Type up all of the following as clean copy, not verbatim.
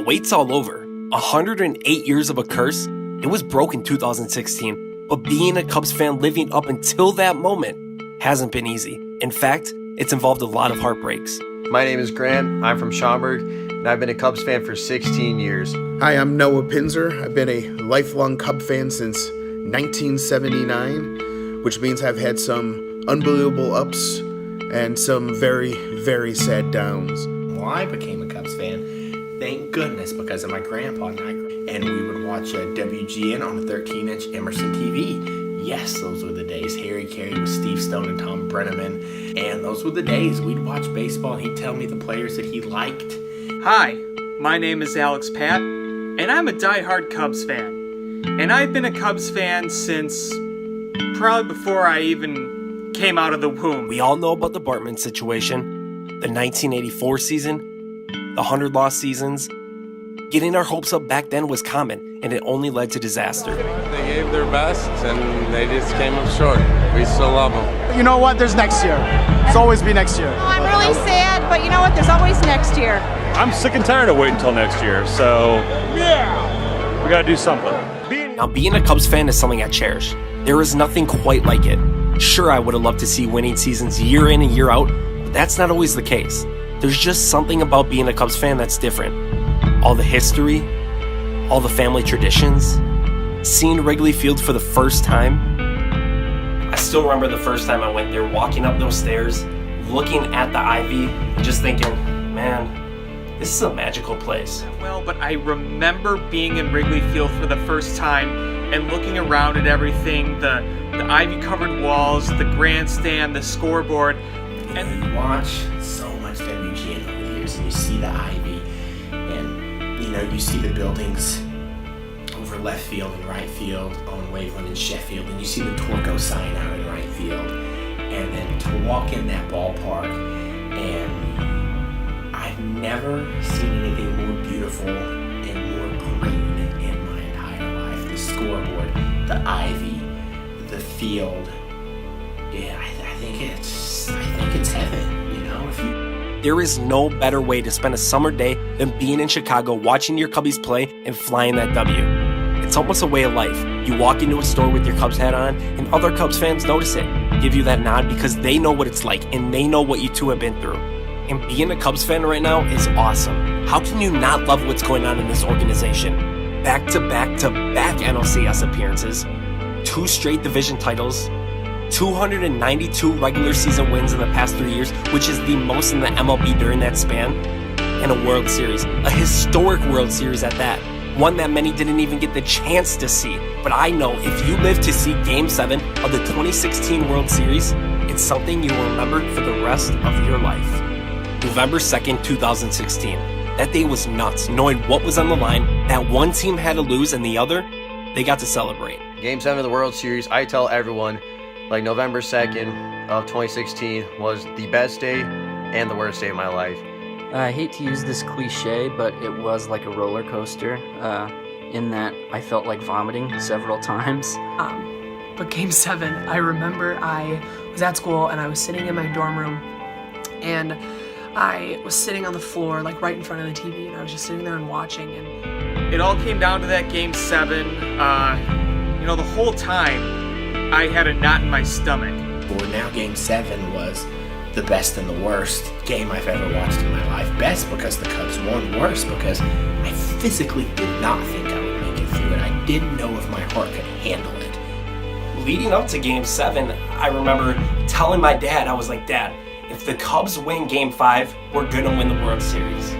wait's all over. 108 years of a curse. It was broken 2016, but being a Cubs fan living up until that moment hasn't been easy. In fact, it's involved a lot of heartbreaks. My name is Grant. I'm from Schaumburg, and I've been a Cubs fan for 16 years. Hi, I'm Noah Pinzer. I've been a lifelong Cub fan since 1979, which means I've had some unbelievable ups and some very, very sad downs. Well, I became a Cubs fan, thank goodness, because of my grandpa and we would watch WGN on a 13-inch Emerson TV. Yes, those were the days. Harry Carey with Steve Stone and Tom Brenneman. And those were the days we'd watch baseball and he'd tell me the players that he liked. Hi, my name is Alex Pat, and I'm a diehard Cubs fan. And I've been a Cubs fan since probably before I even came out of the womb. We all know about the Bartman situation, the 1984 season, the 100-loss seasons. Getting our hopes up back then was common, and it only led to disaster. They gave their best, and they just came up short. We still love them. You know what? There's next year. It's always be next year. I'm really sad, but you know what? There's always next year. I'm sick and tired of waiting until next year, so yeah, we gotta do something. Now, being a Cubs fan is something I cherish. There is nothing quite like it. Sure, I would have loved to see winning seasons year in and year out, but that's not always the case. There's just something about being a Cubs fan that's different. All the history, all the family traditions, seeing Wrigley Field for the first time. I still remember the first time I went there, walking up those stairs, looking at the ivy, and just thinking, man, this is a magical place. Well, but I remember being in Wrigley Field for the first time and looking around at everything, the ivy-covered walls, the grandstand, the scoreboard. And you watch so much WGN over the years, and you see the ivy, and you see the buildings over left field and right field on Waveland and Sheffield, and you see the Torco sign out in right field, and then to walk in that ballpark, and I've never seen anything more beautiful and more green in my entire life. The scoreboard, the ivy, the field. Yeah, I think it's heaven, There is no better way to spend a summer day than being in Chicago, watching your Cubbies play, and flying that W. It's almost a way of life. You walk into a store with your Cubs hat on, and other Cubs fans notice it, give you that nod because they know what it's like, and they know what you two have been through. And being a Cubs fan right now is awesome. How can you not love what's going on in this organization? Back-to-back-to-back NLCS appearances, 2 straight division titles, 292 regular season wins in the past 3 years, which is the most in the MLB during that span, and a World Series, a historic World Series at that, one that many didn't even get the chance to see. But I know if you live to see Game 7 of the 2016 World Series, it's something you will remember for the rest of your life. November 2nd, 2016. That day was nuts, knowing what was on the line, that one team had to lose and the other, they got to celebrate. Game 7 of the World Series, I tell everyone, November 2nd of 2016 was the best day and the worst day of my life. I hate to use this cliche, but it was like a roller coaster, in that I felt like vomiting several times. But Game 7, I remember I was at school and I was sitting in my dorm room and I was sitting on the floor, right in front of the TV, and I was just sitting there and watching. And it all came down to that Game 7. The whole time, I had a knot in my stomach. Well, now Game 7 was the best and the worst game I've ever watched in my life. Best because the Cubs won, worst because I physically did not think I would make it through it. I didn't know if my heart could handle it. Leading up to Game 7, I remember telling my dad, I was like, Dad, if the Cubs win Game 5, we're gonna win the World Series.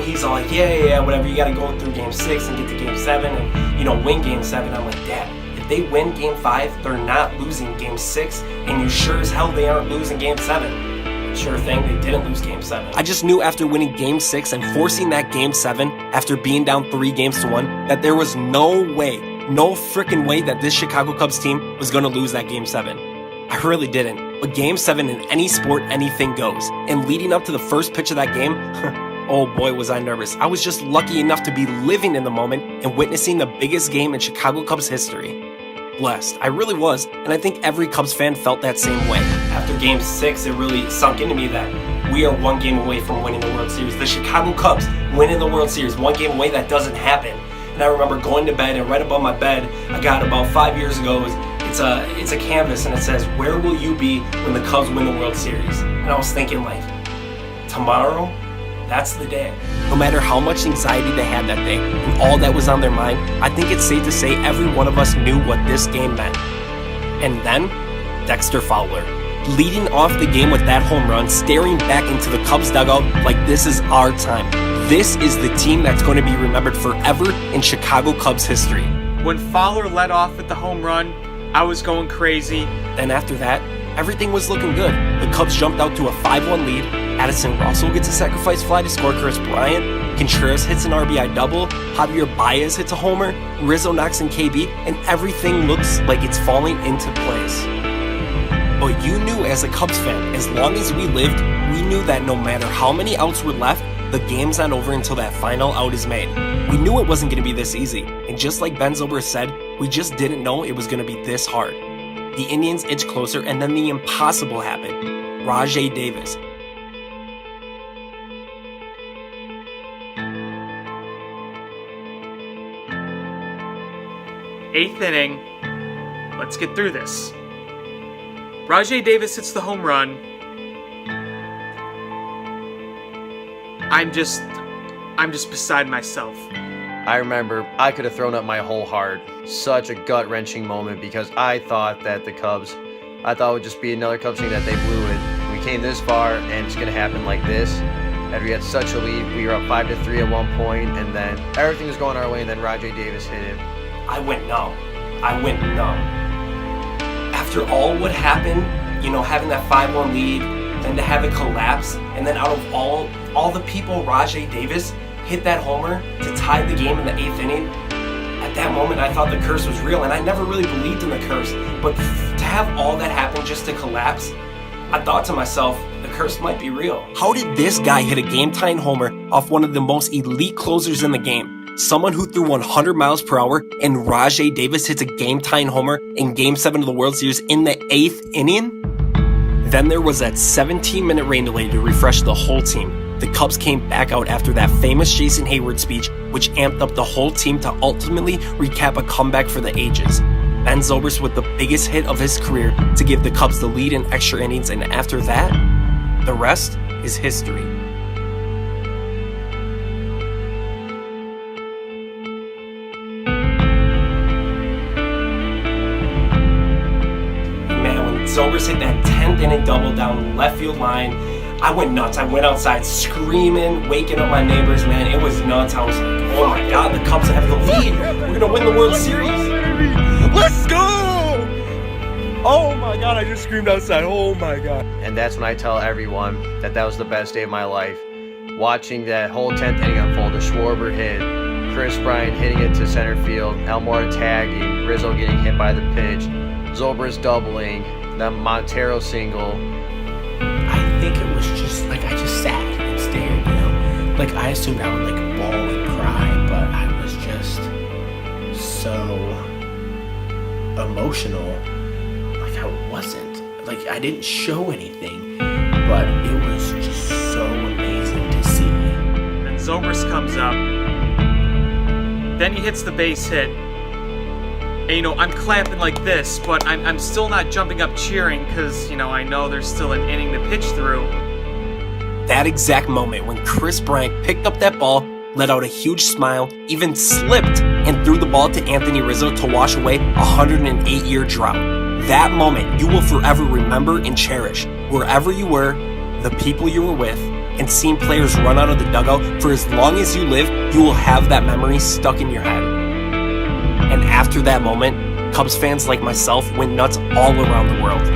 He's all like, yeah, whatever, you gotta go through Game 6 and get to Game 7 and, win Game 7. I'm like, Dad, they win Game 5, they're not losing Game 6, and you sure as hell they aren't losing Game 7. Sure thing, they didn't lose Game 7. I just knew after winning Game 6 and forcing that Game 7, after being down 3-1, that there was no frickin' way that this Chicago Cubs team was gonna lose that Game 7. I really didn't. But Game 7 in any sport, anything goes. And leading up to the first pitch of that game, oh boy was I nervous. I was just lucky enough to be living in the moment and witnessing the biggest game in Chicago Cubs history. Blessed. I really was, and I think every Cubs fan felt that same way. After Game 6, it really sunk into me that we are one game away from winning the World Series. The Chicago Cubs winning the World Series, one game away. That doesn't happen. And I remember going to bed, and right above my bed, I got about 5 years ago, it's a canvas, and it says, "Where will you be when the Cubs win the World Series?" And I was thinking, like, tomorrow, that's the day. No matter how much anxiety they had that day and all that was on their mind, I think it's safe to say every one of us knew what this game meant. And then, Dexter Fowler, leading off the game with that home run, staring back into the Cubs dugout like this is our time. This is the team that's going to be remembered forever in Chicago Cubs history. When Fowler led off with the home run, I was going crazy. Then after that, everything was looking good. The Cubs jumped out to a 5-1 lead. Addison Russell gets a sacrifice fly to score Chris Bryant. Contreras hits an RBI double. Javier Baez hits a homer. Rizzo knocks in KB, and everything looks like it's falling into place. But you knew as a Cubs fan, as long as we lived, we knew that no matter how many outs were left, the game's not over until that final out is made. We knew it wasn't going to be this easy, and just like Ben Zobrist said, we just didn't know it was going to be this hard. The Indians edged closer, and then the impossible happened. Rajai Davis. Eighth inning. Let's get through this. Rajai Davis hits the home run. I'm just beside myself. I remember I could have thrown up my whole heart. Such a gut-wrenching moment because I thought that the Cubs, I thought it would just be another Cubs thing that they blew it. We came this far and it's going to happen like this. And we had such a lead. We were up 5-3 at one point, and then everything was going our way, and then Rajai Davis hit it. I went numb. After all what happened, having that 5-1 lead, then to have it collapse, and then out of all the people, Rajai Davis hit that homer to tie the game in the 8th inning. At that moment, I thought the curse was real, and I never really believed in the curse. But to have all that happen just to collapse, I thought to myself, the curse might be real. How did this guy hit a game-tying homer off one of the most elite closers in the game? Someone who threw 100 miles per hour, and Rajai Davis hits a game-tying homer in Game 7 of the World Series in the 8th inning? Then there was that 17-minute rain delay to refresh the whole team. The Cubs came back out after that famous Jason Hayward speech, which amped up the whole team to ultimately recap a comeback for the ages. Ben Zobrist with the biggest hit of his career to give the Cubs the lead in extra innings, and after that, the rest is history. Zobrist hit that 10th inning double down the left field line. I went nuts. I went outside screaming, waking up my neighbors, man. It was nuts. I was like, oh my God, the Cubs have the lead. We're going to win the World Series. Let's go! Oh my God, I just screamed outside. Oh my God. And that's when I tell everyone that was the best day of my life. Watching that whole 10th inning unfold, the Schwarber hit, Chris Bryant hitting it to center field, Almora tagging, Rizzo getting hit by the pitch, Zobrist doubling, that Montero single. I think it was just like I just sat and stared, Like I assumed I would like bawl and cry, but I was just so emotional. Like I wasn't. Like I didn't show anything, but it was just so amazing to see. And Zobrist comes up. Then he hits the base hit. And, I'm clapping like this, but I'm still not jumping up cheering because, I know there's still an inning to pitch through. That exact moment when Chris Bryant picked up that ball, let out a huge smile, even slipped and threw the ball to Anthony Rizzo to wash away a 108-year drought. That moment you will forever remember and cherish. Wherever you were, the people you were with, and seeing players run out of the dugout for as long as you live, you will have that memory stuck in your head. And after that moment, Cubs fans like myself went nuts all around the world.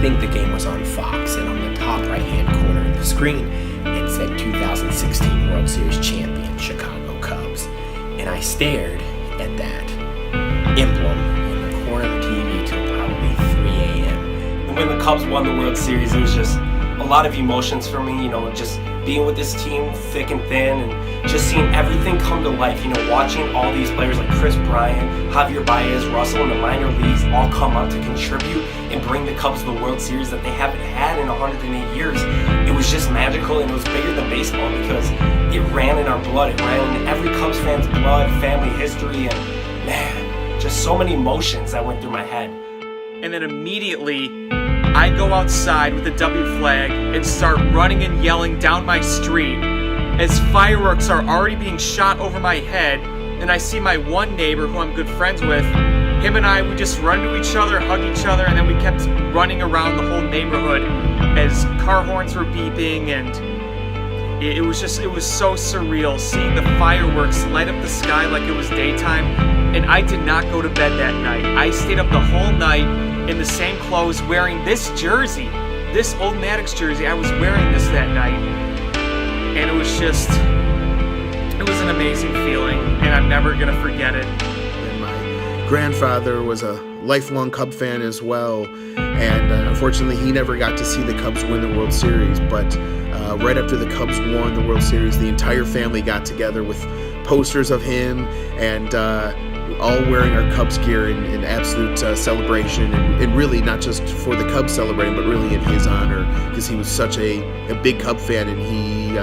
think the game was on Fox, and on the top right-hand corner of the screen, it said 2016 World Series champion Chicago Cubs. And I stared at that emblem in the corner of the TV till probably 3 a.m. When the Cubs won the World Series, it was just a lot of emotions for me, just being with this team thick and thin and just seeing everything come to life, watching all these players like Chris Bryant, Javier Baez, Russell in the minor leagues all come up to contribute and bring the Cubs to the World Series that they haven't had in 108 years. It was just magical, and it was bigger than baseball because it ran in our blood. It ran in every Cubs fan's blood, family history, and man, just so many emotions that went through my head. And then immediately, I go outside with the W flag and start running and yelling down my street as fireworks are already being shot over my head, and I see my one neighbor who I'm good friends with. Him and I, we just run to each other, hug each other, and then we kept running around the whole neighborhood as car horns were beeping, and it was so surreal seeing the fireworks light up the sky like it was daytime. And I did not go to bed that night. I stayed up the whole night in the same clothes wearing this jersey, this old Maddox jersey. I was wearing this that night, and it was an amazing feeling, and I'm never gonna forget it. And my grandfather was a lifelong Cub fan as well, and unfortunately he never got to see the Cubs win the World Series, but right after the Cubs won the World Series, the entire family got together with posters of him and all wearing our Cubs gear in absolute celebration, and really not just for the Cubs celebrating, but really in his honor, because he was such a big Cub fan, and he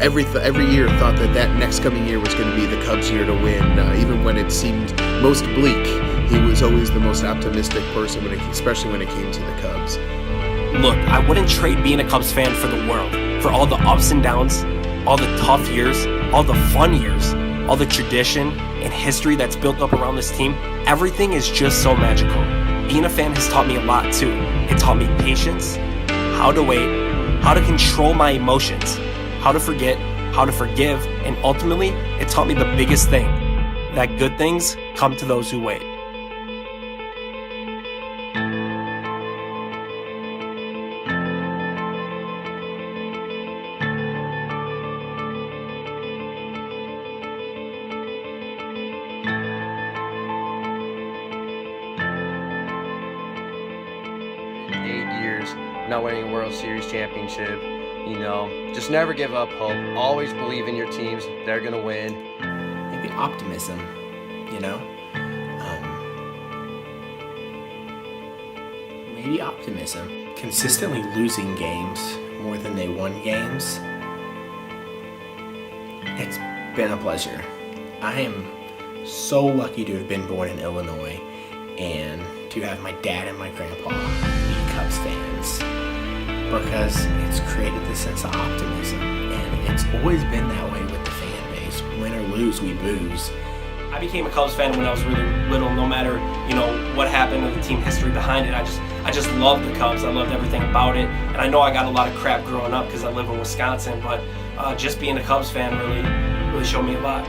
every year thought that next coming year was going to be the Cubs' year to win. Even when it seemed most bleak, he was always the most optimistic person, especially when it came to the Cubs. Look, I wouldn't trade being a Cubs fan for the world. For all the ups and downs, all the tough years, all the fun years, all the tradition and history that's built up around this team, everything is just so magical. Being a fan has taught me a lot too. It taught me patience, how to wait, how to control my emotions, how to forget, how to forgive, and ultimately, it taught me the biggest thing, that good things come to those who wait. Not winning a World Series championship, just never give up hope. Always believe in your teams. They're going to win. Maybe optimism, Maybe optimism. Consistently losing games more than they won games. It's been a pleasure. I am so lucky to have been born in Illinois and to have my dad and my grandpa be Cubs fans, because it's created this sense of optimism, and it's always been that way with the fan base. Win or lose, we booze. I became a Cubs fan when I was really little, no matter, what happened or the team history behind it. I just loved the Cubs. I loved everything about it. And I know I got a lot of crap growing up because I live in Wisconsin, but just being a Cubs fan really showed me a lot.